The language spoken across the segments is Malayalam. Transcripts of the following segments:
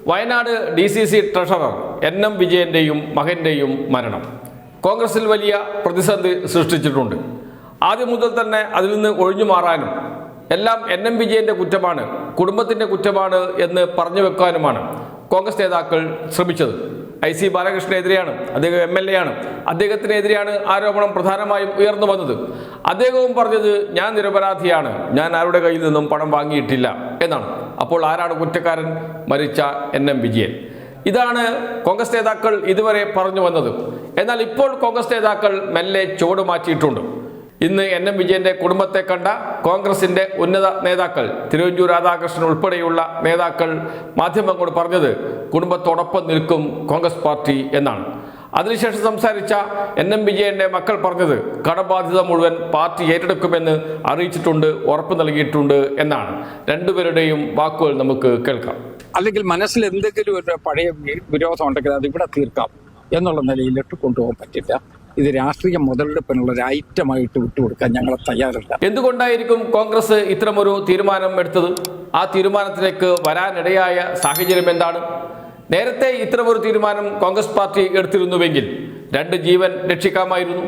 വയനാട് DCC ട്രഷറർ NM വിജയന്റെയും മകന്റെയും മരണം കോൺഗ്രസിൽ വലിയ പ്രതിസന്ധി സൃഷ്ടിച്ചിട്ടുണ്ട്. ആദ്യം മുതൽ തന്നെ അതിൽ നിന്ന് ഒഴിഞ്ഞു മാറാനും എല്ലാം NM വിജയന്റെ കുറ്റമാണ്, കുടുംബത്തിന്റെ കുറ്റമാണ് എന്ന് പറഞ്ഞു വെക്കാനുമാണ് കോൺഗ്രസ് നേതാക്കൾ ശ്രമിച്ചത്. IC ബാലകൃഷ്ണനെതിരെയാണ്, അദ്ദേഹം MLA ആണ്, അദ്ദേഹത്തിനെതിരെയാണ് ആരോപണം പ്രധാനമായും ഉയർന്നു വന്നത്. അദ്ദേഹവും പറഞ്ഞത് ഞാൻ നിരപരാധിയാണ്, ഞാൻ ആരുടെ കയ്യിൽ നിന്നും പണം വാങ്ങിയിട്ടില്ല എന്നാണ്. അപ്പോൾ ആരാണ് കുറ്റക്കാരൻ? മരിച്ച NM വിജയൻ. ഇതാണ് കോൺഗ്രസ് നേതാക്കൾ ഇതുവരെ പറഞ്ഞു വന്നത്. എന്നാൽ ഇപ്പോൾ കോൺഗ്രസ് നേതാക്കൾ മെല്ലെ ചുവട് മാറ്റിയിട്ടുണ്ട്. ഇന്ന് NM വിജയന്റെ കുടുംബത്തെ കണ്ട കോൺഗ്രസിന്റെ ഉന്നത നേതാക്കൾ, തിരുവഞ്ചൂർ രാധാകൃഷ്ണൻ ഉൾപ്പെടെയുള്ള നേതാക്കൾ മാധ്യമങ്ങളോട് പറഞ്ഞത് കുടുംബത്തോടൊപ്പം നിൽക്കും കോൺഗ്രസ് പാർട്ടി എന്നാണ്. അതിനുശേഷം സംസാരിച്ച NM വിജയന്റെ മക്കൾ പറഞ്ഞത് കടബാധ്യത മുഴുവൻ പാർട്ടി ഏറ്റെടുക്കുമെന്ന് അറിയിച്ചിട്ടുണ്ട്, ഉറപ്പ് നൽകിയിട്ടുണ്ട് എന്നാണ്. രണ്ടുപേരുടെയും വാക്കുകൾ നമുക്ക് കേൾക്കാം. അല്ലെങ്കിൽ മനസ്സിൽ എന്തെങ്കിലും ഒരു പഴയ വിരോധം ഉണ്ടെങ്കിൽ അത് ഇവിടെ തീർക്കാം എന്നുള്ള നിലയിലിട്ട് കൊണ്ടുപോകാൻ പറ്റില്ല. ഇത് രാഷ്ട്രീയ മുതലെടുപ്പിനുള്ള ഒരു ഐറ്റമായിട്ട് വിട്ടുകൊടുക്കാൻ ഞങ്ങൾ തയ്യാറല്ല. എന്തുകൊണ്ടായിരിക്കും കോൺഗ്രസ് ഇത്തരമൊരു തീരുമാനം എടുത്തത്? ആ തീരുമാനത്തിലേക്ക് വരാനിടയായ സാഹചര്യം എന്താണ്? നേരത്തെ ഇത്തരമൊരു തീരുമാനം കോൺഗ്രസ് പാർട്ടി എടുത്തിരുന്നുവെങ്കിൽ 2 ജീവൻ രക്ഷിക്കാമായിരുന്നു,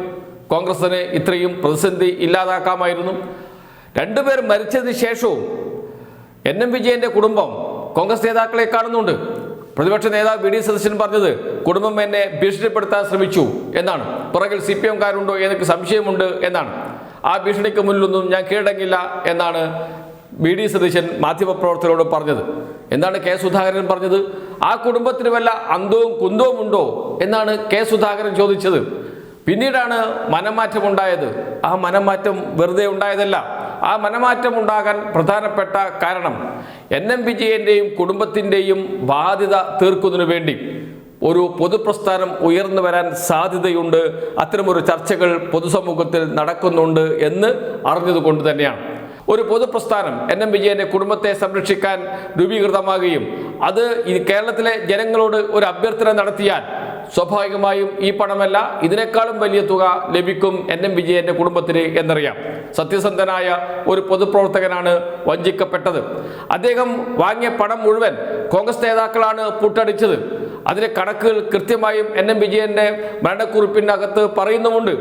കോൺഗ്രസിന് ഇത്രയും പ്രതിസന്ധി ഇല്ലാതാക്കാമായിരുന്നു. 2 പേർ മരിച്ചതിന് ശേഷവും NM വിജയന്റെ കുടുംബം കോൺഗ്രസ് നേതാക്കളെ കാണുന്നുണ്ട്. പ്രതിപക്ഷ നേതാവ് VD സതീശൻ പറഞ്ഞത് കുടുംബം എന്നെ ഭീഷണിപ്പെടുത്താൻ ശ്രമിച്ചു എന്നാണ്. പുറകിൽ CPM-കാരുണ്ടോ എനിക്ക് സംശയമുണ്ട് എന്നാണ്. ആ ഭീഷണിക്ക് മുന്നിലൊന്നും ഞാൻ കീഴടങ്ങില്ല എന്നാണ് VD സതീശൻ മാധ്യമപ്രവർത്തകരോട് പറഞ്ഞത്. എന്താണ് K സുധാകരൻ പറഞ്ഞത്? ആ കുടുംബത്തിന് വല്ല അന്തവും കുന്തവും ഉണ്ടോ എന്നാണ് K സുധാകരൻ ചോദിച്ചത്. പിന്നീടാണ് മനംമാറ്റം ഉണ്ടായത്. ആ മനംമാറ്റം വെറുതെ ഉണ്ടായതല്ല. ആ മനമാറ്റം ഉണ്ടാകാൻ പ്രധാനപ്പെട്ട കാരണം NM വിജയന്റെയും കുടുംബത്തിൻ്റെയും ബാധ്യത തീർക്കുന്നതിനു വേണ്ടി ഒരു പൊതുപ്രസ്ഥാനം ഉയർന്നു വരാൻ സാധ്യതയുണ്ട്, അത്തരമൊരു ചർച്ചകൾ പൊതുസമൂഹത്തിൽ നടക്കുന്നുണ്ട് എന്ന് അറിഞ്ഞതുകൊണ്ട് തന്നെയാണ്. ഒരു പൊതുപ്രസ്ഥാനം NM വിജയന്റെ കുടുംബത്തെ സംരക്ഷിക്കാൻ രൂപീകൃതമാകുകയും അത് ഈ കേരളത്തിലെ ജനങ്ങളോട് ഒരു അഭ്യർത്ഥന നടത്തിയാൽ സ്വാഭാവികമായും ഈ പണമല്ല ഇതിനേക്കാളും വലിയ തുക ലഭിക്കും NM വിജയന്റെ കുടുംബത്തിന് എന്നറിയാം. സത്യസന്ധനായ ഒരു പൊതുപ്രവർത്തകനാണ് വഞ്ചിക്കപ്പെട്ടത്. അദ്ദേഹം വാങ്ങിയ പണം മുഴുവൻ കോൺഗ്രസ് നേതാക്കളാണ് പൂട്ടടിച്ചത്. അതിലെ കണക്കുകൾ കൃത്യമായും NM വിജയന്റെ മരണക്കുറിപ്പിനകത്ത് പറയുന്നുമുണ്ട്.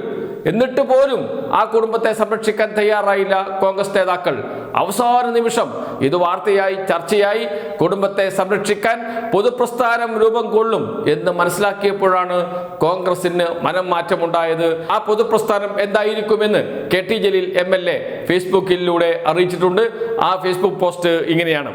എന്നിട്ട് പോലും ആ കുടുംബത്തെ സംരക്ഷിക്കാൻ തയ്യാറായില്ല കോൺഗ്രസ് നേതാക്കൾ. അവസാന നിമിഷം ഇത് വാർത്തയായി ചർച്ചയായി കുടുംബത്തെ സംരക്ഷിക്കാൻ പൊതുപ്രസ്ഥാനം രൂപം കൊള്ളും എന്ന് മനസ്സിലാക്കിയപ്പോഴാണ് കോൺഗ്രസിന് മനം മാറ്റമുണ്ടായത്. ആ പൊതുപ്രസ്ഥാനം എന്തായിരിക്കുമെന്ന് KT ജലീൽ MLA ഫേസ്ബുക്കിലൂടെ അറിയിച്ചിട്ടുണ്ട്. ആ ഫേസ്ബുക്ക് പോസ്റ്റ് ഇങ്ങനെയാണ്: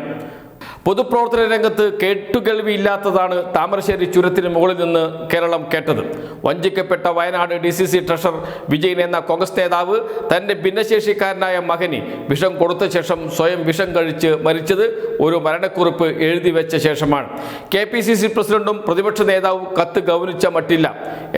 പൊതുപ്രവർത്തന രംഗത്ത് കേട്ടുകേൾവിയില്ലാത്തതാണ് താമരശ്ശേരി ചുരത്തിന് മുകളിൽ നിന്ന് കേരളം കേട്ടത്. വഞ്ചിക്കപ്പെട്ട വയനാട് DCC ട്രഷറർ വിജയൻ എന്ന കോൺഗ്രസ് നേതാവ് തൻ്റെ ഭിന്നശേഷിക്കാരനായ മകന് വിഷം കൊടുത്ത ശേഷം സ്വയം വിഷം കഴിച്ച് മരിച്ചത് ഒരു മരണക്കുറിപ്പ് എഴുതി വെച്ച ശേഷമാണ്. KPCC പ്രസിഡന്റും പ്രതിപക്ഷ നേതാവും കത്ത് ഗൗനിച്ച മട്ടില്ല.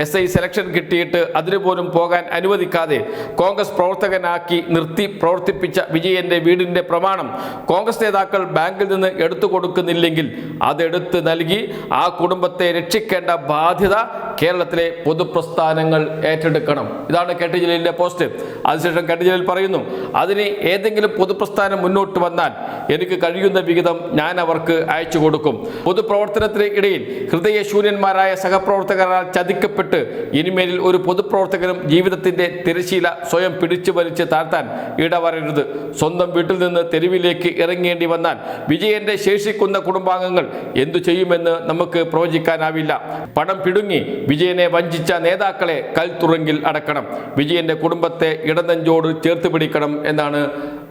SI സെലക്ഷൻ കിട്ടിയിട്ട് അതിനുപോലും പോകാൻ അനുവദിക്കാതെ കോൺഗ്രസ് പ്രവർത്തകനാക്കി നിർത്തി പ്രവർത്തിപ്പിച്ച വിജയന്റെ വീടിന്റെ പ്രമാണം കോൺഗ്രസ് നേതാക്കൾ ബാങ്കിൽ നിന്ന് എടുത്തു കൊടുക്കുന്നില്ലെങ്കിൽ അതെടുത്ത് നൽകി ആ കുടുംബത്തെ രക്ഷിക്കേണ്ട ബാധ്യത കേരളത്തിലെ പൊതുപ്രസ്ഥാനങ്ങൾ ഏറ്റെടുക്കണം. ഇതാണ് KT ജലീലിന്റെ പോസ്റ്റ്. അതിനുശേഷം KT ജലീൽ പറയുന്നു, അതിന് ഏതെങ്കിലും പൊതുപ്രസ്ഥാനം മുന്നോട്ട് വന്നാൽ എനിക്ക് കഴിയുന്ന വിഹിതം ഞാൻ അവർക്ക് അയച്ചു കൊടുക്കും. പൊതുപ്രവർത്തനത്തിന് ഇടയിൽ ഹൃദയശൂന്യന്മാരായ സഹപ്രവർത്തകരാൽ ചതിക്കപ്പെട്ട് ഇനിമേലിൽ ഒരു പൊതുപ്രവർത്തകനും ജീവിതത്തിന്റെ തിരശീല സ്വയം പിടിച്ചു വലിച്ച് താഴ്ത്താൻ ഇടവരരുത്. സ്വന്തം വീട്ടിൽ നിന്ന് തെരുവിലേക്ക് ഇറങ്ങേണ്ടി വന്നാൽ വിജയന്റെ ശേഷിക്കുന്ന കുടുംബാംഗങ്ങൾ എന്തു ചെയ്യുമെന്ന് നമുക്ക് പ്രവചിക്കാനാവില്ല. പണം പിടുങ്ങി വിജയനെ വഞ്ചിച്ച നേതാക്കളെ കൽത്തുറങ്കിൽ അടക്കണം. വിജയന്റെ കുടുംബത്തെ ഇടനെഞ്ചോട് ചേർത്ത് പിടിക്കണം എന്നാണ്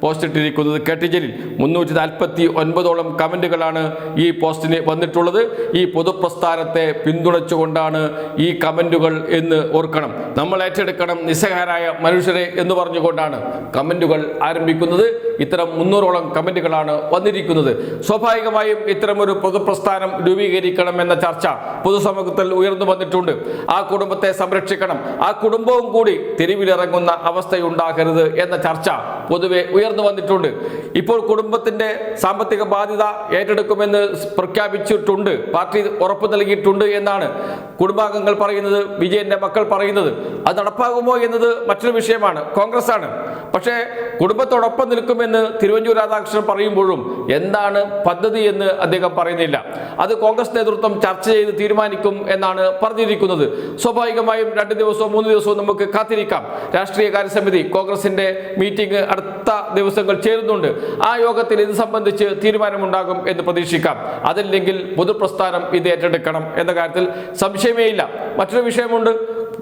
പോസ്റ്റ് ഇട്ടിരിക്കുന്നത് KT ജലീൽ. 349ഓളം കമന്റുകളാണ് ഈ പോസ്റ്റിന് വന്നിട്ടുള്ളത്. ഈ പൊതുപ്രസ്ഥാനത്തെ പിന്തുണച്ചുകൊണ്ടാണ് ഈ കമന്റുകൾ എന്ന് ഓർക്കണം. നമ്മൾ ഏറ്റെടുക്കണം നിസ്സഹായരായ മനുഷ്യരെ എന്ന് പറഞ്ഞുകൊണ്ടാണ് കമന്റുകൾ ആരംഭിക്കുന്നത്. ഇത്തരം 300ഓളം കമന്റുകളാണ് വന്നിരിക്കുന്നത്. സ്വാഭാവികമായും ഇത്തരമൊരു പൊതുപ്രസ്ഥാനം രൂപീകരിക്കണം എന്ന ചർച്ച പൊതുസമൂഹത്തിൽ ഉയർന്നു വന്നിട്ടുണ്ട്. ആ കുടുംബത്തെ സംരക്ഷിക്കണം, ആ കുടുംബവും കൂടി തെരുവിലിറങ്ങുന്ന അവസ്ഥയുണ്ടാകരുത് എന്ന ചർച്ച പൊതുവെ ഉയർന്നു വന്നിട്ടുണ്ട്. ഇപ്പോൾ കുടുംബത്തിന്റെ സാമ്പത്തിക ബാധ്യത ഏറ്റെടുക്കുമെന്ന് പ്രഖ്യാപിച്ചിട്ടുണ്ട്, പാർട്ടി ഉറപ്പ് നൽകിയിട്ടുണ്ട് എന്നാണ് കുടുംബാംഗങ്ങൾ പറയുന്നത്, വിജയന്റെ മക്കൾ പറയുന്നത്. അത് നടപ്പാകുമോ എന്നത് മറ്റൊരു വിഷയമാണ്. കോൺഗ്രസ് ആണ് പക്ഷേ കുടുംബത്തോടൊപ്പം നിൽക്കുമെന്ന് തിരുവഞ്ചൂർ രാധാകൃഷ്ണൻ പറയുമ്പോഴും എന്താണ് പദ്ധതി എന്ന് അദ്ദേഹം പറയുന്നില്ല. അത് കോൺഗ്രസ് നേതൃത്വം ചർച്ച ചെയ്ത് തീരുമാനിക്കും എന്നാണ് പറഞ്ഞിരിക്കുന്നത്. സ്വാഭാവികമായും 2 ദിവസവും 3 ദിവസവും നമുക്ക് കാത്തിരിക്കാം. രാഷ്ട്രീയകാര്യ സമിതി കോൺഗ്രസിന്റെ മീറ്റിംഗ് അടുത്ത ദിവസങ്ങൾ ചേരുന്നുണ്ട്. ആ യോഗത്തിൽ ഇത് സംബന്ധിച്ച് തീരുമാനമുണ്ടാകും എന്ന് പ്രതീക്ഷിക്കാം. അതല്ലെങ്കിൽ പൊതുപ്രസ്ഥാനം ഇത് ഏറ്റെടുക്കണം എന്ന കാര്യത്തിൽ സംശയമേ ഇല്ല. മറ്റൊരു വിഷയമുണ്ട്.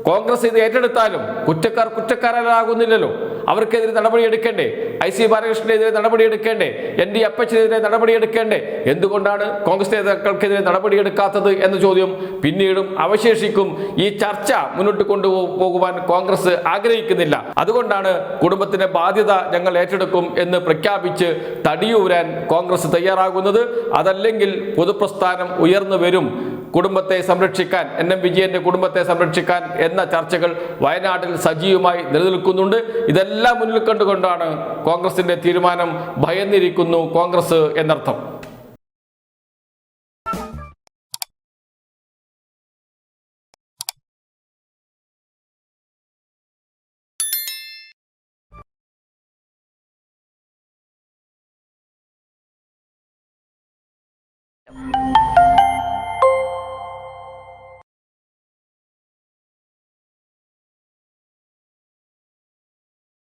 കോൺഗ്രസ് ഇത് ഏറ്റെടുത്താലും കുറ്റക്കാരാകുന്നില്ലല്ലോ. അവർക്കെതിരെ നടപടിയെടുക്കേണ്ടേ? IC ബാലകൃഷ്ണനെതിരെ നടപടിയെടുക്കേണ്ടേ? ND അപ്പച്ചനെതിരെ നടപടിയെടുക്കേണ്ടേ? എന്തുകൊണ്ടാണ് കോൺഗ്രസ് നേതാക്കൾക്കെതിരെ നടപടിയെടുക്കാത്തത് എന്ന ചോദ്യം പിന്നീടും അവശേഷിക്കും. ഈ ചർച്ച മുന്നോട്ട് കൊണ്ടുപോകുവാൻ കോൺഗ്രസ് ആഗ്രഹിക്കുന്നില്ല. അതുകൊണ്ടാണ് കുടുംബത്തിന്റെ ബാധ്യത ഞങ്ങൾ ഏറ്റെടുക്കും എന്ന് പ്രഖ്യാപിച്ച് തടിയൂരാൻ കോൺഗ്രസ് തയ്യാറാകുന്നത്. അതല്ലെങ്കിൽ പൊതുപ്രസ്ഥാനം ഉയർന്നു വരും. കുടുംബത്തെ സംരക്ഷിക്കാൻ, NM വിജയന്റെ കുടുംബത്തെ സംരക്ഷിക്കാൻ എന്ന ചർച്ചകൾ വയനാട്ടിൽ സജീവമായി നിലനിൽക്കുന്നുണ്ട്. ഇതെല്ലാം മുന്നിൽ കണ്ടുകൊണ്ടാണ് കോൺഗ്രസിന്റെ തീരുമാനം ഭയന്നിരിക്കുന്നു കോൺഗ്രസ് എന്നർത്ഥം.